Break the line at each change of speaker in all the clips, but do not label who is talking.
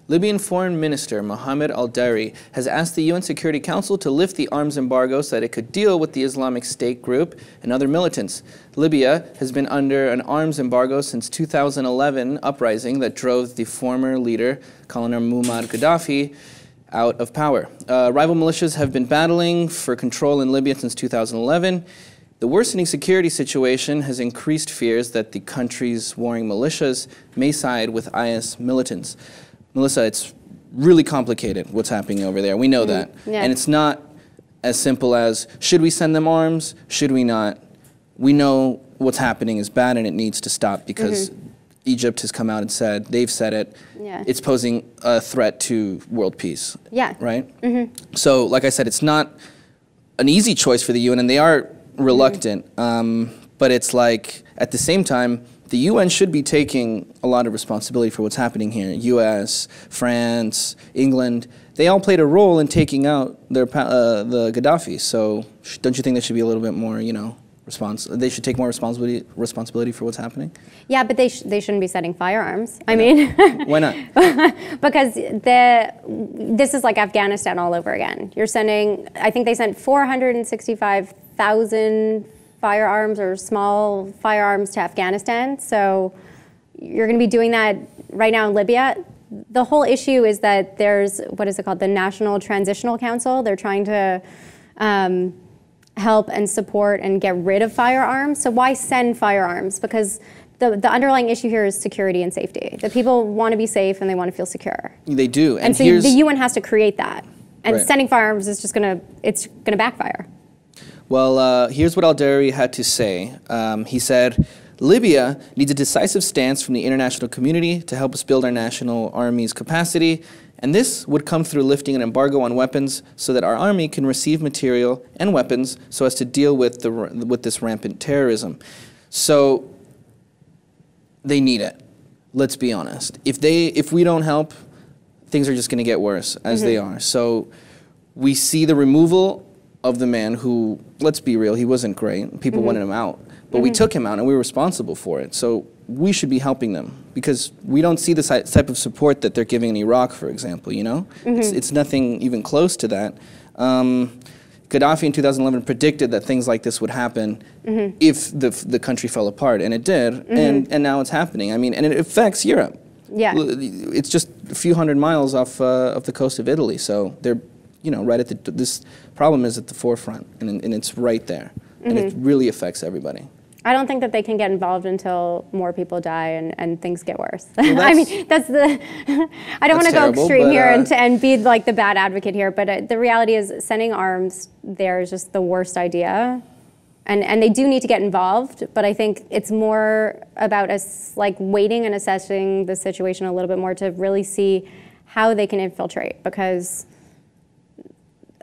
Libyan Foreign Minister Mohammed al Dairi has asked the UN Security Council to lift the arms embargo so that it could deal with the Islamic State group and other militants. Libya has been under an arms embargo since 2011 uprising that drove the former leader, Colonel Muammar Gaddafi, out of power. Rival militias have been battling for control in Libya since 2011. The worsening security situation has increased fears that the country's warring militias may side with IS militants. Melissa, it's really complicated what's happening over there. We know that. Yeah. And it's not as simple as, should we send them arms? Should we not? We know what's happening is bad and it needs to stop because Egypt has come out and said, they've said it, it's posing a threat to world peace. Yeah. Right? So, like I said, it's not an easy choice for the UN, and they are reluctant. But it's like, at the same time, the UN should be taking a lot of responsibility for what's happening here. US, France, England, they all played a role in taking out their the Gaddafi. So don't you think they should be a little bit more, you know, they should take more responsibility for what's happening? Yeah, but they shouldn't be setting firearms. I mean, why not? Because this is like Afghanistan all over again. You're sending, I think they sent 465,000 firearms or small firearms to Afghanistan. So you're going to be doing that right now in Libya. The whole issue is that there's, what is it called, the National Transitional Council. They're trying to help and support and get rid of firearms. So why send firearms? Because the underlying issue here is security and safety. The people want to be safe and they want to feel secure. They do. And so the UN has to create that. And sending firearms is just going to backfire. Well, here's what al Dairi had to say. He said, Libya needs a decisive stance from the international community to help us build our national army's capacity, and this would come through lifting an embargo on weapons so that our army can receive material and weapons so as to deal with this rampant terrorism. So they need it. Let's be honest. If we don't help, things are just going to get worse, as they are. So we see the removal of the man who, let's be real, he wasn't great. People wanted him out. But we took him out and we were responsible for it. So we should be helping them because we don't see the type of support that they're giving in Iraq, for example, you know? It's nothing even close to that. Gaddafi in 2011 predicted that things like this would happen if the country fell apart, and it did, and now it's happening. I mean, and it affects Europe. Yeah. It's just a few hundred miles off the coast of Italy, so they're, you know, right at this problem is at the forefront, and it's right there, and it really affects everybody. I don't think that they can get involved until more people die and things get worse. Well, I mean, that's the, I don't want to go extreme here and be like the bad advocate here, but the reality is sending arms there is just the worst idea. And they do need to get involved, but I think it's more about us like waiting and assessing the situation a little bit more to really see how they can infiltrate, because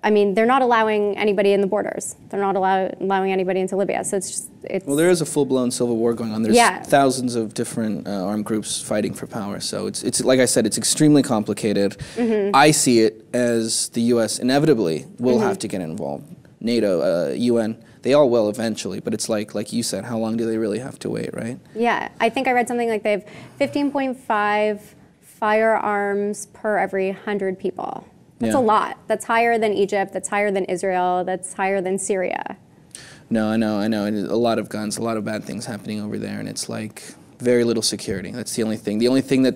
I mean, they're not allowing anybody in the borders. They're not allowing anybody into Libya. So it's well, there is a full-blown civil war going on. There's thousands of different armed groups fighting for power. So it's like I said, it's extremely complicated. I see it as the U.S. inevitably will have to get involved. NATO, UN, they all will eventually. But it's like you said, how long do they really have to wait, right? Yeah, I think I read something like they have 15.5 firearms per every 100 people. That's a lot. That's higher than Egypt. That's higher than Israel. That's higher than Syria. No, I know. And a lot of guns, a lot of bad things happening over there, and it's like very little security. That's the only thing. The only thing that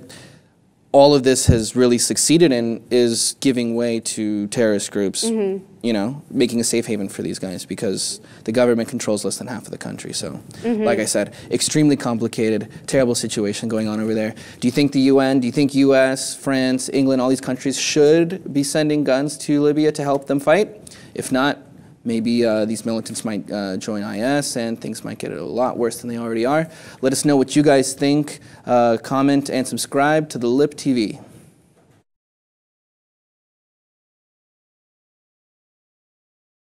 all of this has really succeeded in is giving way to terrorist groups, you know, making a safe haven for these guys because the government controls less than half of the country. So, like I said, extremely complicated, terrible situation going on over there. Do you think the UN, do you think US, France, England, all these countries should be sending guns to Libya to help them fight? If not, maybe these militants might join IS and things might get a lot worse than they already are. Let us know what you guys think. Comment and subscribe to the Lip TV.